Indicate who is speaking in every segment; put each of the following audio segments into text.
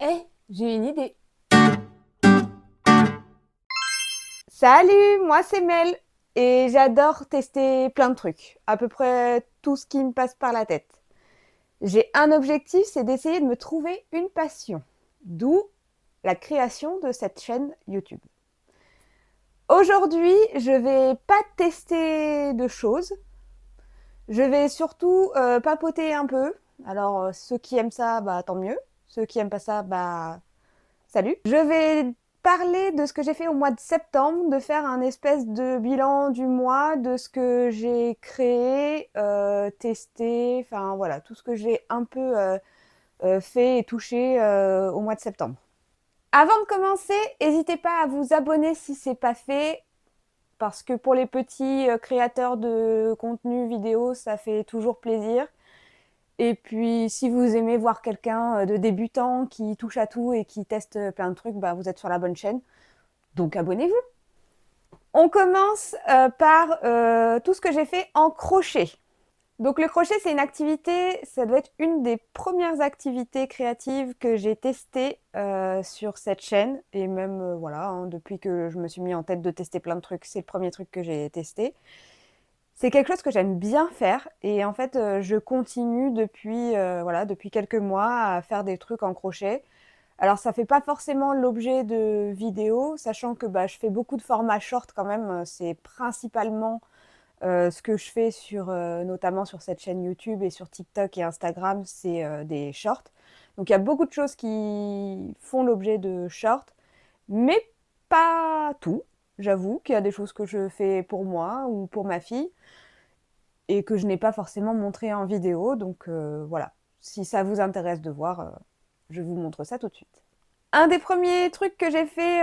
Speaker 1: Eh, j'ai une idée. Salut, moi c'est Mel et j'adore tester plein de trucs, à peu près tout ce qui me passe par la tête. J'ai un objectif, c'est d'essayer de me trouver une passion, d'où la création de cette chaîne YouTube. Aujourd'hui, je vais pas tester de choses, je vais surtout papoter un peu. Alors ceux qui aiment ça, bah tant mieux. Ceux qui aiment pas ça, bah salut. Je vais parler de ce que j'ai fait au mois de septembre, de faire un espèce de bilan du mois, de ce que j'ai créé, testé, enfin voilà, tout ce que j'ai un peu fait et touché au mois de septembre. Avant de commencer, n'hésitez pas à vous abonner si c'est pas fait, parce que pour les petits créateurs de contenu vidéo, ça fait toujours plaisir. Et puis, si vous aimez voir quelqu'un de débutant qui touche à tout et qui teste plein de trucs, bah, vous êtes sur la bonne chaîne. Donc, abonnez-vous. On commence par tout ce que j'ai fait en crochet. Donc, le crochet, c'est une activité, ça doit être une des premières activités créatives que j'ai testées sur cette chaîne. Et même, voilà, hein, depuis que je me suis mis en tête de tester plein de trucs, c'est le premier truc que j'ai testé. C'est quelque chose que j'aime bien faire et en fait, je continue depuis, voilà, depuis quelques mois à faire des trucs en crochet. Alors ça fait pas forcément l'objet de vidéos, sachant que, bah, je fais beaucoup de formats short quand même, c'est principalement, ce que je fais sur, notamment sur cette chaîne YouTube et sur TikTok et Instagram, c'est, des shorts. Donc il y a beaucoup de choses qui font l'objet de shorts, mais pas tout. J'avoue qu'il y a des choses que je fais pour moi ou pour ma fille et que je n'ai pas forcément montré en vidéo. Donc voilà, si ça vous intéresse de voir, je vous montre ça tout de suite. Un des premiers trucs que j'ai fait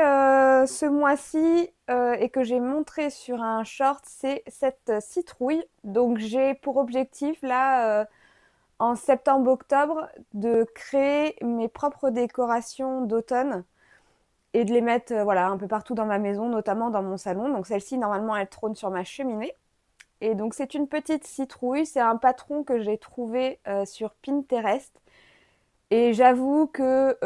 Speaker 1: ce mois-ci et que j'ai montré sur un short, c'est cette citrouille. Donc j'ai pour objectif là, en septembre-octobre, de créer mes propres décorations d'automne et de les mettre voilà, un peu partout dans ma maison, notamment dans mon salon. Donc celle-ci, normalement, elle trône sur ma cheminée. Et donc c'est une petite citrouille, c'est un patron que j'ai trouvé sur Pinterest. Et j'avoue que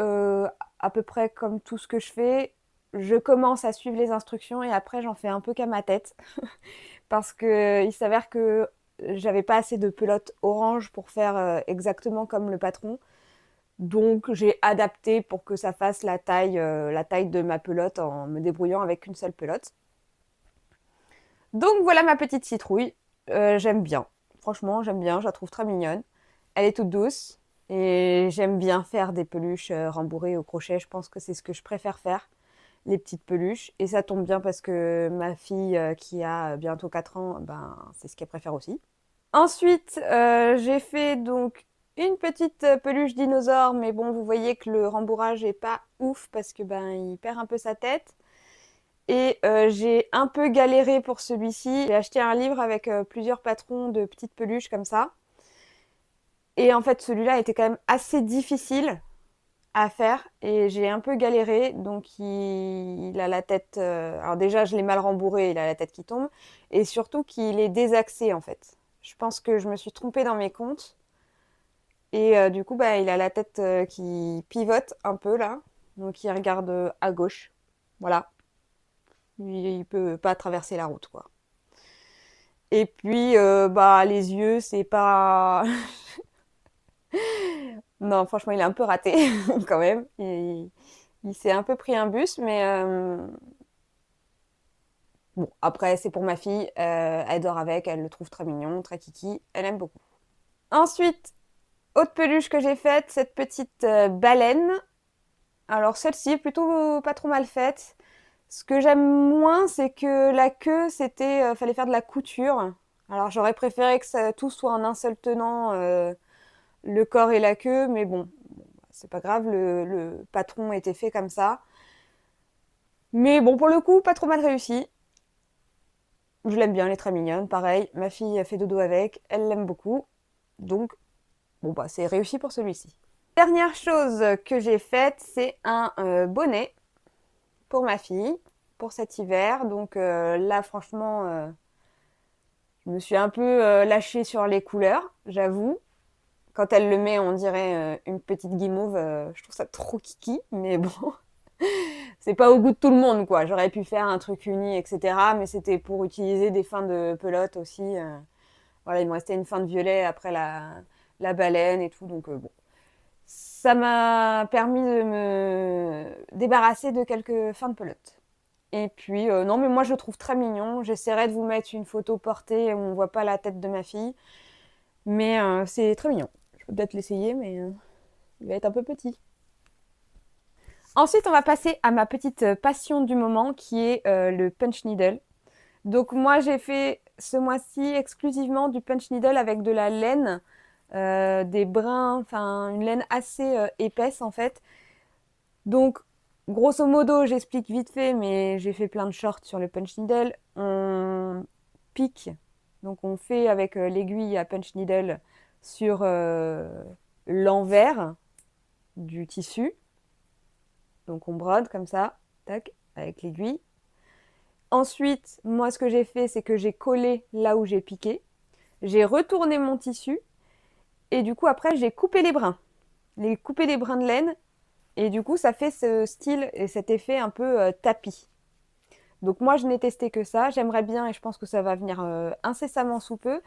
Speaker 1: à peu près comme tout ce que je fais, je commence à suivre les instructions et après j'en fais un peu qu'à ma tête. Parce que il s'avère que j'avais pas assez de pelote orange pour faire exactement comme le patron. Donc j'ai adapté pour que ça fasse la taille de ma pelote en me débrouillant avec une seule pelote. Donc voilà ma petite citrouille. J'aime bien. Franchement, j'aime bien. Je la trouve très mignonne. Elle est toute douce. Et j'aime bien faire des peluches rembourrées au crochet. Je pense que c'est ce que je préfère faire, les petites peluches. Et ça tombe bien parce que ma fille, qui a bientôt 4 ans, ben, c'est ce qu'elle préfère aussi. Ensuite, j'ai fait donc une petite peluche dinosaure. Mais bon, vous voyez que le rembourrage est pas ouf parce que ben, il perd un peu sa tête. Et j'ai un peu galéré pour celui-ci. J'ai acheté un livre avec plusieurs patrons de petites peluches comme ça. Et en fait, celui-là était quand même assez difficile à faire et j'ai un peu galéré. Donc il a la tête... alors déjà, je l'ai mal rembourré, il a la tête qui tombe. Et surtout qu'il est désaxé en fait. Je pense que je me suis trompée dans mes comptes. Et du coup, bah, il a la tête qui pivote un peu là. Donc il regarde à gauche. Voilà. Il peut pas traverser la route, quoi. Et puis, bah, les yeux, c'est pas... Non, franchement, il est un peu raté, quand même. Il s'est un peu pris un bus, mais... Bon, après, c'est pour ma fille. Elle dort avec, elle le trouve très mignon, très kiki. Elle aime beaucoup. Ensuite, autre peluche que j'ai faite, cette petite baleine. Alors, celle-ci est plutôt pas trop mal faite. Ce que j'aime moins, c'est que la queue, fallait faire de la couture. Alors j'aurais préféré que tout soit en un seul tenant, le corps et la queue, mais bon, c'est pas grave, le patron était fait comme ça. Mais bon, pour le coup, pas trop mal réussi. Je l'aime bien, elle est très mignonne. Pareil, ma fille a fait dodo avec, elle l'aime beaucoup. Donc, bon, bah, c'est réussi pour celui-ci. Dernière chose que j'ai faite, c'est un bonnet pour ma fille, pour cet hiver. Donc là, franchement, je me suis un peu lâchée sur les couleurs, j'avoue. Quand elle le met, on dirait une petite guimauve. Je trouve ça trop kiki, mais bon, c'est pas au goût de tout le monde, quoi. J'aurais pu faire un truc uni, etc. Mais c'était pour utiliser des fins de pelote aussi. Voilà, il me restait une fin de violet après la baleine et tout, donc bon. Ça m'a permis de me débarrasser de quelques fins de pelote. Et puis, non, mais moi je le trouve très mignon. J'essaierai de vous mettre une photo portée où on voit pas la tête de ma fille. Mais c'est très mignon. Je peux peut-être l'essayer, mais il va être un peu petit. Ensuite, on va passer à ma petite passion du moment qui est le punch needle. Donc moi, j'ai fait ce mois-ci exclusivement du punch needle avec de la laine, des brins, enfin une laine assez épaisse en fait. Donc, grosso modo, j'explique vite fait, mais j'ai fait plein de shorts sur le punch needle. On pique, donc on fait avec l'aiguille à punch needle sur l'envers du tissu. Donc on brode comme ça, tac, avec l'aiguille. Ensuite, moi ce que j'ai fait, c'est que j'ai collé là où j'ai piqué. J'ai retourné mon tissu et du coup après j'ai coupé les brins. Coupé les brins de laine et du coup ça fait ce style et cet effet un peu tapis. Donc moi je n'ai testé que ça, j'aimerais bien et je pense que ça va venir incessamment sous peu,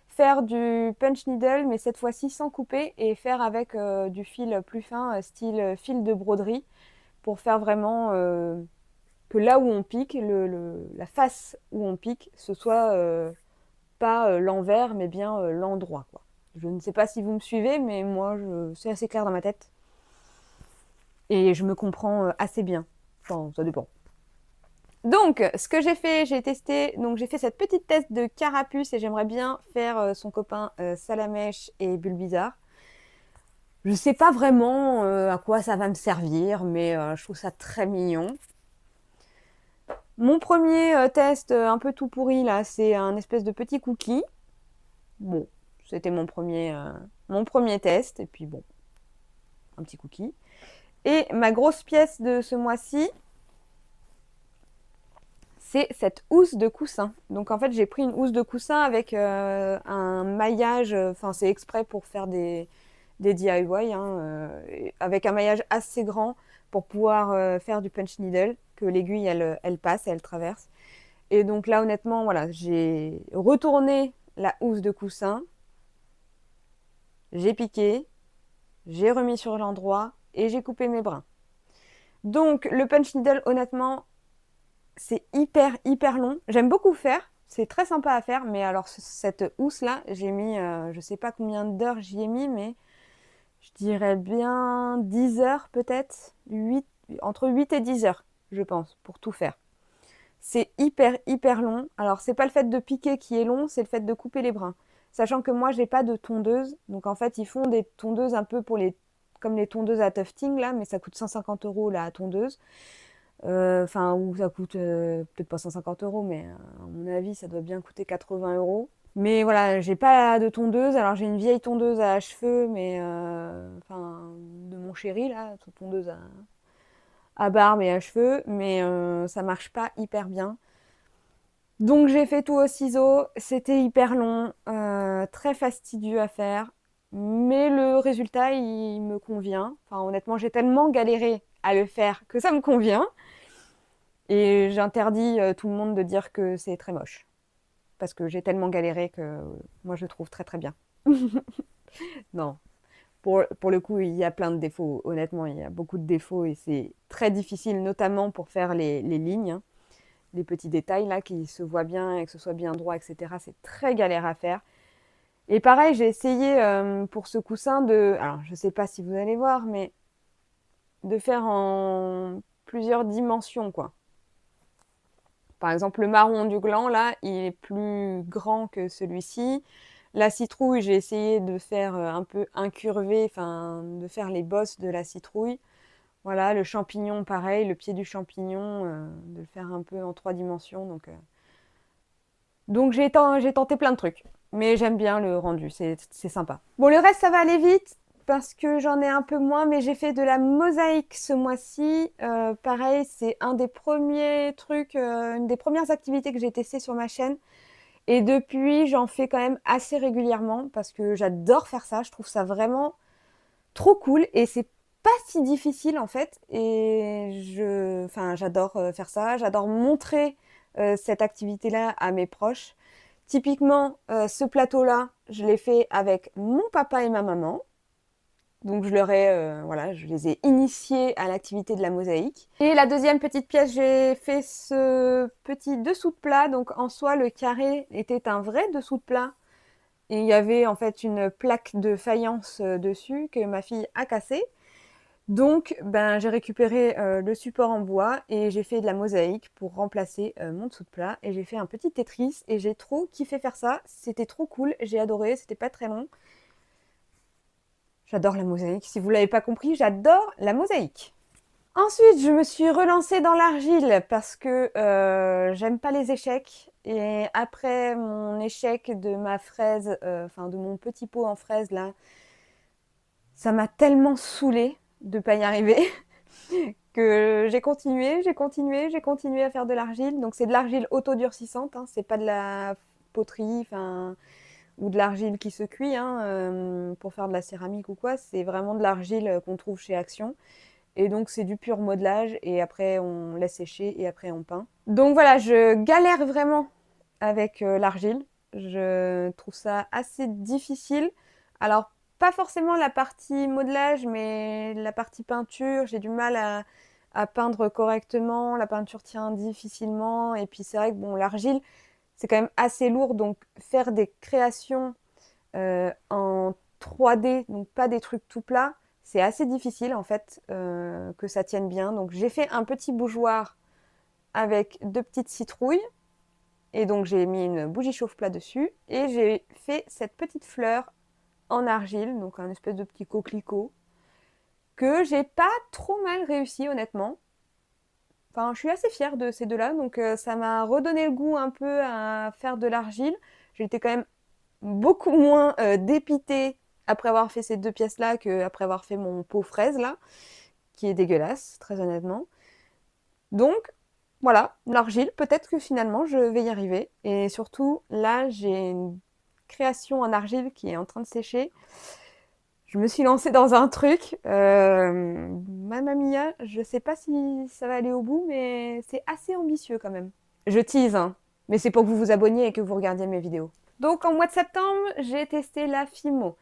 Speaker 1: faire du punch needle mais cette fois-ci sans couper et faire avec du fil plus fin, style fil de broderie pour faire vraiment que là où on pique, la face où on pique, ce soit pas l'envers mais bien l'endroit, quoi. Je ne sais pas si vous me suivez mais moi c'est assez clair dans ma tête et je me comprends assez bien. Enfin ça dépend. Donc, ce que j'ai fait, j'ai testé, donc j'ai fait cette petite test de carapuce et j'aimerais bien faire son copain Salamèche et Bulbizarre. Je sais pas vraiment à quoi ça va me servir, mais je trouve ça très mignon. Mon premier test un peu tout pourri là, c'est un espèce de petit cookie. Bon, c'était mon premier test, et puis bon, un petit cookie. Et ma grosse pièce de ce mois-ci, c'est cette housse de coussin. Donc en fait, j'ai pris une housse de coussin avec un maillage, enfin c'est exprès pour faire des DIY, hein, avec un maillage assez grand pour pouvoir faire du punch needle, que l'aiguille elle passe et elle traverse. Et donc là honnêtement, voilà, j'ai retourné la housse de coussin, j'ai piqué, j'ai remis sur l'endroit et j'ai coupé mes brins. Donc le punch needle honnêtement, c'est hyper long. J'aime beaucoup faire. C'est très sympa à faire. Mais alors, cette housse-là, j'ai mis, je sais pas combien d'heures j'y ai mis, mais je dirais bien 10 heures peut-être. Entre 8 et 10 heures, je pense, pour tout faire. C'est hyper long. Alors, c'est pas le fait de piquer qui est long, c'est le fait de couper les brins. Sachant que moi, j'ai pas de tondeuse. Donc, en fait, ils font des tondeuses un peu comme les tondeuses à tufting, là, mais ça coûte 150 € la tondeuse. Enfin, où ça coûte peut-être pas 150 €, mais à mon avis, ça doit bien coûter 80 €. Mais voilà, j'ai pas de tondeuse. Alors j'ai une vieille tondeuse à cheveux, mais enfin de mon chéri là, tondeuse à barbe et à cheveux, mais ça marche pas hyper bien. Donc j'ai fait tout au ciseau. C'était hyper long, très fastidieux à faire, mais le résultat il me convient. Enfin honnêtement, j'ai tellement galéré à le faire que ça me convient. Et j'interdis tout le monde de dire que c'est très moche. Parce que j'ai tellement galéré que moi je le trouve très bien. Non, pour le coup, il y a plein de défauts. Honnêtement, il y a beaucoup de défauts et c'est très difficile, notamment pour faire les lignes, hein, les petits détails là qui se voient bien et que ce soit bien droit, etc. C'est très galère à faire. Et pareil, j'ai essayé pour ce coussin alors je sais pas si vous allez voir, mais de faire en plusieurs dimensions, quoi. Par exemple, le marron du gland, là, il est plus grand que celui-ci. La citrouille, j'ai essayé de faire un peu incurvé, enfin, de faire les bosses de la citrouille. Voilà, le champignon, pareil, le pied du champignon, de le faire un peu en 3 dimensions. Donc j'ai tenté plein de trucs. Mais j'aime bien le rendu, c'est sympa. Bon, le reste, ça va aller vite parce que j'en ai un peu moins, mais j'ai fait de la mosaïque ce mois-ci. Pareil, c'est un des premiers trucs, une des premières activités que j'ai testées sur ma chaîne. Et depuis, j'en fais quand même assez régulièrement parce que j'adore faire ça. Je trouve ça vraiment trop cool et c'est pas si difficile en fait. Et enfin, j'adore faire ça. J'adore montrer cette activité-là à mes proches. Typiquement, ce plateau-là, je l'ai fait avec mon papa et ma maman. Donc voilà, je les ai initiés à l'activité de la mosaïque. Et la deuxième petite pièce, j'ai fait ce petit dessous de plat. Donc en soi, le carré était un vrai dessous de plat. Et il y avait en fait une plaque de faïence dessus que ma fille a cassée. Donc ben, j'ai récupéré le support en bois et j'ai fait de la mosaïque pour remplacer mon dessous de plat. Et j'ai fait un petit Tetris et j'ai trop kiffé faire ça. C'était trop cool, j'ai adoré, c'était pas très long. J'adore la mosaïque. Si vous l'avez pas compris, j'adore la mosaïque. Ensuite, je me suis relancée dans l'argile parce que j'aime pas les échecs. Et après mon échec de ma fraise, enfin de mon petit pot en fraise là, ça m'a tellement saoulée de pas y arriver que j'ai continué, j'ai continué à faire de l'argile. Donc c'est de l'argile autodurcissante, hein, c'est pas de la poterie, enfin ou de l'argile qui se cuit hein, pour faire de la céramique ou quoi. C'est vraiment de l'argile qu'on trouve chez Action. Et donc c'est du pur modelage et après on laisse sécher et après on peint. Donc voilà, je galère vraiment avec l'argile. Je trouve ça assez difficile. Alors pas forcément la partie modelage, mais la partie peinture, j'ai du mal à peindre correctement. La peinture tient difficilement. Et puis c'est vrai que bon, l'argile, c'est quand même assez lourd. Donc faire des créations en 3D, donc pas des trucs tout plats, c'est assez difficile en fait que ça tienne bien. Donc j'ai fait un petit bougeoir avec 2 petites citrouilles et donc j'ai mis une bougie chauffe-plat dessus et j'ai fait cette petite fleur en argile, donc un espèce de petit coquelicot que j'ai pas trop mal réussi honnêtement. Enfin, je suis assez fière de ces deux-là, donc ça m'a redonné le goût un peu à faire de l'argile. J'étais quand même beaucoup moins dépitée après avoir fait ces 2 pièces-là qu'après avoir fait mon pot fraise là, qui est dégueulasse, très honnêtement. Donc voilà, l'argile, peut-être que finalement je vais y arriver. Et surtout, là, j'ai une création en argile qui est en train de sécher. Je me suis lancée dans un truc. Mamma mia, je sais pas si ça va aller au bout, mais c'est assez ambitieux quand même. Je tease, hein, mais c'est pour que vous vous abonniez et que vous regardiez mes vidéos. Donc en mois de septembre, j'ai testé la Fimo.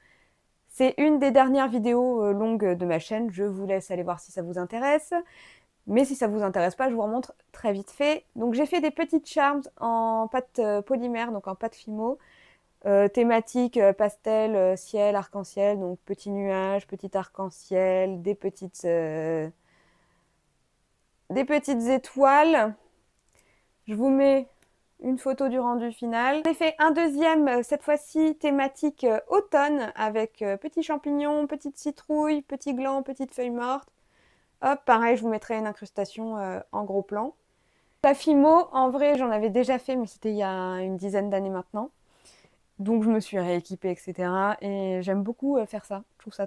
Speaker 1: C'est une des dernières vidéos longues de ma chaîne. Je vous laisse aller voir si ça vous intéresse. Mais si ça vous intéresse pas, je vous remontre très vite fait. Donc j'ai fait des petites charms en pâte polymère, donc en pâte Fimo. Thématique pastel, ciel, arc-en-ciel, donc petits nuages, petit arc-en-ciel, des petites étoiles. Je vous mets une photo du rendu final. J'ai fait un deuxième, cette fois-ci thématique automne, avec petits champignons, petites citrouilles, petits glands, petites feuilles mortes. Hop, pareil, je vous mettrai une incrustation en gros plan. La Fimo, en vrai, j'en avais déjà fait, mais c'était il y a une dizaine d'années maintenant. Donc je me suis rééquipée, etc. Et j'aime beaucoup faire ça. Je trouve ça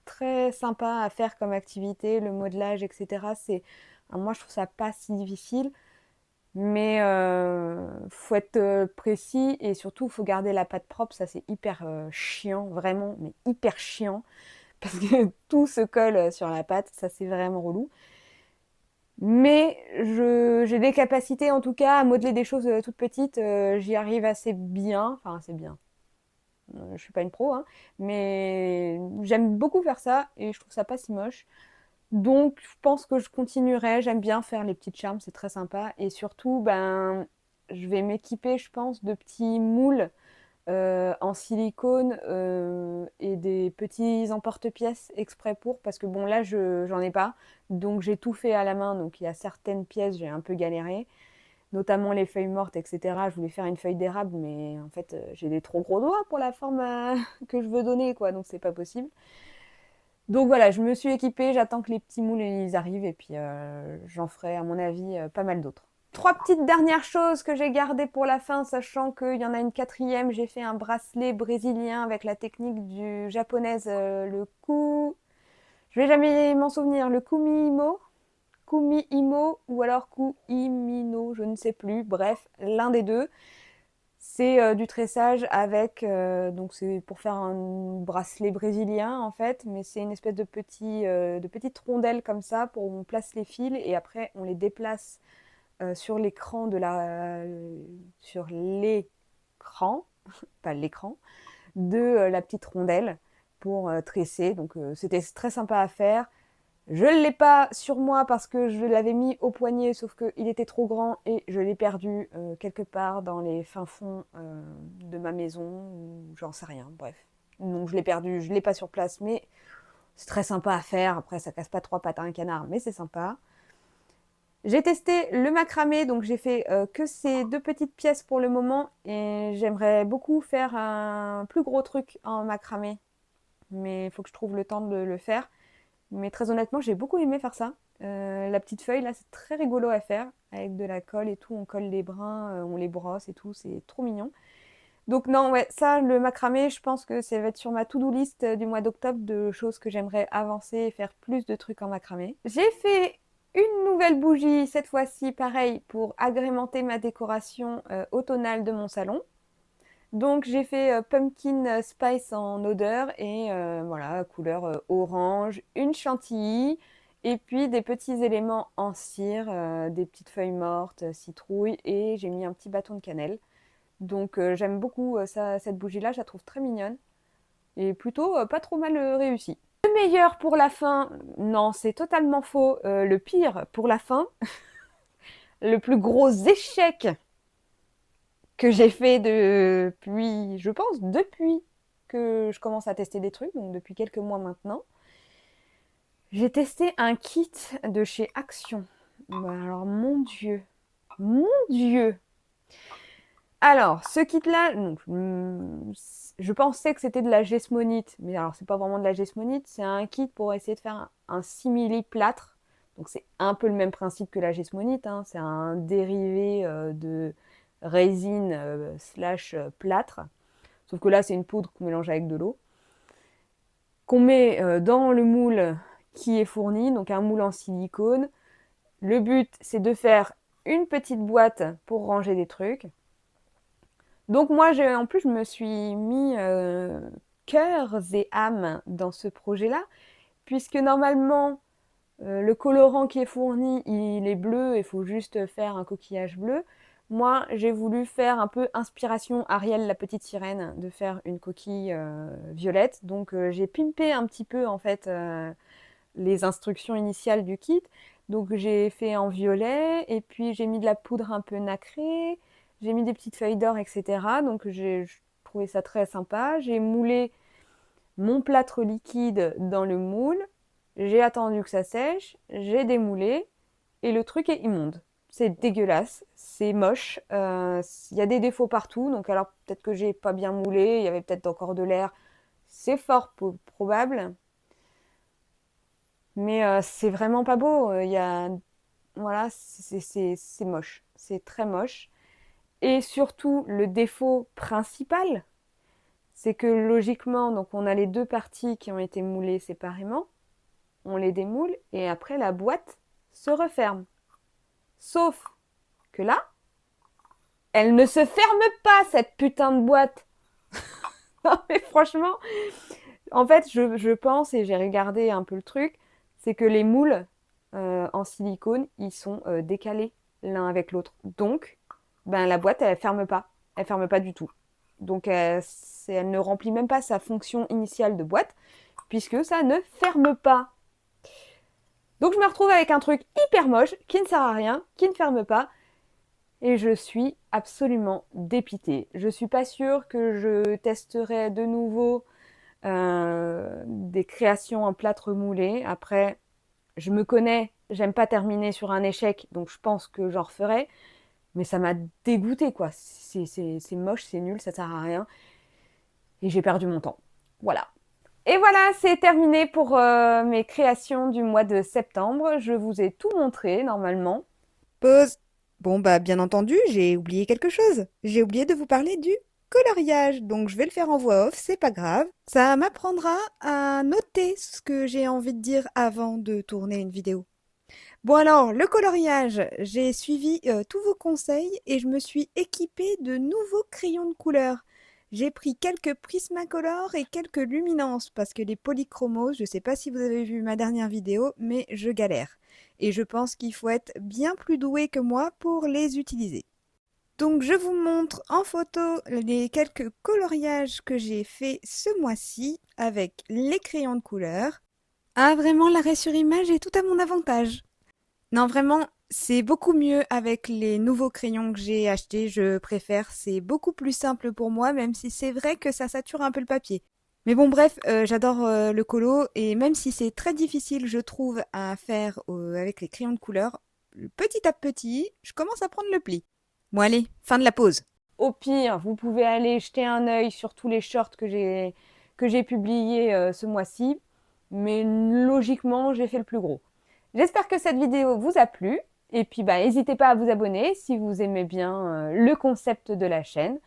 Speaker 1: très sympa à faire comme activité, le modelage, etc. Moi, je trouve ça pas si difficile. Mais faut être précis et surtout faut garder la pâte propre, ça c'est hyper chiant, vraiment, mais hyper chiant, parce que tout se colle sur la pâte, ça c'est vraiment relou. Mais j'ai des capacités en tout cas à modeler des choses toutes petites, j'y arrive assez bien, enfin assez bien. Je suis pas une pro, hein, mais j'aime beaucoup faire ça et je trouve ça pas si moche. Donc, je pense que je continuerai. J'aime bien faire les petites charmes, c'est très sympa. Et surtout, ben, je vais m'équiper, je pense, de petits moules en silicone et des petits emporte-pièces exprès pour. Parce que bon, là, j'en ai pas. Donc, j'ai tout fait à la main. Donc, il y a certaines pièces, j'ai un peu galéré. Notamment les feuilles mortes, etc. Je voulais faire une feuille d'érable, mais en fait, j'ai des trop gros doigts pour la forme que je veux donner, quoi. Donc, c'est pas possible. Donc voilà, je me suis équipée, j'attends que les petits moules ils arrivent et puis j'en ferai à mon avis pas mal d'autres. 3 petites dernières choses que j'ai gardées pour la fin, sachant qu'il y en a une quatrième. J'ai fait un bracelet brésilien avec la technique du japonaise, le ku... Je vais jamais m'en souvenir, le Kumi-imo ou alors Ku-imino, je ne sais plus. Bref, l'un des deux. C'est du tressage avec, donc c'est pour faire un bracelet brésilien en fait, mais c'est une espèce de petites rondelles comme ça pour où on place les fils et après on les déplace sur l'écran sur l'écran, pas l'écran, de la petite rondelle pour tresser. Donc c'était très sympa à faire. Je ne l'ai pas sur moi parce que je l'avais mis au poignet, sauf qu'il était trop grand et je l'ai perdu quelque part dans les fins fonds de ma maison, ou j'en sais rien, bref. Donc je l'ai perdu, je ne l'ai pas sur place, mais c'est très sympa à faire. Après, ça casse pas trois pattes à un canard, mais c'est sympa. J'ai testé le macramé, donc j'ai fait que ces deux petites pièces pour le moment et j'aimerais beaucoup faire un plus gros truc en macramé, mais il faut que je trouve le temps de le faire. Mais très honnêtement, j'ai beaucoup aimé faire ça. La petite feuille, là, c'est très rigolo à faire. Avec de la colle et tout, on colle les brins, on les brosse et tout, c'est trop mignon. Donc non, ouais, ça, le macramé, je pense que ça va être sur ma to-do list du mois d'octobre de choses que j'aimerais avancer et faire plus de trucs en macramé. J'ai fait une nouvelle bougie, cette fois-ci, pareil, pour agrémenter ma décoration automnale de mon salon. Donc j'ai fait pumpkin spice en odeur et voilà, couleur orange, une chantilly et puis des petits éléments en cire, des petites feuilles mortes, citrouille et j'ai mis un petit bâton de cannelle. Donc j'aime beaucoup cette bougie-là, je la trouve très mignonne et plutôt pas trop mal réussie. Le meilleur pour la fin, non, c'est totalement faux. Le pire pour la fin, le plus gros échec que j'ai fait depuis, je pense, depuis que je commence à tester des trucs, donc depuis quelques mois maintenant. J'ai testé un kit de chez Action. Alors, mon Dieu. Alors, ce kit-là, je pensais que c'était de la gesmonite, mais alors c'est pas vraiment de la gesmonite, c'est un kit pour essayer de faire un simili plâtre. Donc c'est un peu le même principe que la gesmonite, hein. C'est un dérivé de résine slash plâtre. Sauf que là, c'est une poudre qu'on mélange avec de l'eau, qu'on met dans le moule qui est fourni, donc un moule en silicone. Le but, c'est de faire une petite boîte pour ranger des trucs. Donc moi, en plus, je me suis mis cœurs et âme dans ce projet-là, puisque normalement, le colorant qui est fourni, il est bleu, il faut juste faire un coquillage bleu. Moi, j'ai voulu faire un peu inspiration Ariel, la petite sirène, de faire une coquille violette. Donc j'ai pimpé un petit peu en fait les instructions initiales du kit. Donc j'ai fait en violet et puis j'ai mis de la poudre un peu nacrée, j'ai mis des petites feuilles d'or, etc. Donc j'ai trouvé ça très sympa. J'ai moulé mon plâtre liquide dans le moule, j'ai attendu que ça sèche, j'ai démoulé et le truc est immonde. C'est dégueulasse, c'est moche, il y a des défauts partout, donc alors peut-être que j'ai pas bien moulé, il y avait peut-être encore de l'air, c'est fort probable, mais c'est vraiment pas beau, voilà, c'est moche, c'est très moche. Et surtout, le défaut principal, c'est que logiquement, donc on a les deux parties qui ont été moulées séparément, on les démoule et après la boîte se referme. Sauf que là, elle ne se ferme pas cette putain de boîte. Non mais franchement, en fait, je pense et j'ai regardé un peu le truc, c'est que les moules en silicone, ils sont décalés l'un avec l'autre. Donc, ben la boîte, elle ferme pas. Elle ferme pas du tout. Donc, elle ne remplit même pas sa fonction initiale de boîte, puisque ça ne ferme pas. Donc, je me retrouve avec un truc hyper moche, qui ne sert à rien, qui ne ferme pas, et je suis absolument dépitée. Je suis pas sûre que je testerai de nouveau des créations en plâtre moulé. Après, je me connais, j'aime pas terminer sur un échec, donc je pense que j'en referai. Mais ça m'a dégoûté, quoi. C'est moche, c'est nul, ça sert à rien. Et j'ai perdu mon temps. Voilà. Et voilà, c'est terminé pour mes créations du mois de septembre. Je vous ai tout montré, normalement.
Speaker 2: Pause. Bon, bah, bien entendu, j'ai oublié quelque chose. J'ai oublié de vous parler du coloriage, donc je vais le faire en voix off, c'est pas grave. Ça m'apprendra à noter ce que j'ai envie de dire avant de tourner une vidéo. Bon alors, le coloriage, j'ai suivi tous vos conseils et je me suis équipée de nouveaux crayons de couleur. J'ai pris quelques Prismacolor et quelques Luminance parce que les polychromos, je ne sais pas si vous avez vu ma dernière vidéo, mais je galère. Et je pense qu'il faut être bien plus doué que moi pour les utiliser. Donc je vous montre en photo les quelques coloriages que j'ai fait ce mois-ci avec les crayons de couleur. Ah vraiment, l'arrêt sur image est tout à mon avantage. Non, vraiment, c'est beaucoup mieux avec les nouveaux crayons que j'ai achetés. Je préfère, c'est beaucoup plus simple pour moi, même si c'est vrai que ça sature un peu le papier. Mais bon, bref, j'adore le colo et même si c'est très difficile, je trouve, à faire avec les crayons de couleur, petit à petit, je commence à prendre le pli. Bon, allez, fin de la pause.
Speaker 1: Au pire, vous pouvez aller jeter un œil sur tous les shorts que j'ai publiés ce mois-ci, mais logiquement, j'ai fait le plus gros. J'espère que cette vidéo vous a plu. Et puis, bah, n'hésitez pas à vous abonner si vous aimez bien le concept de la chaîne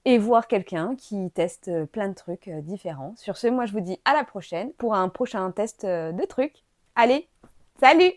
Speaker 1: et voir quelqu'un qui teste plein de trucs différents. Sur ce, moi, je vous dis à la prochaine pour un prochain test de trucs. Allez, salut!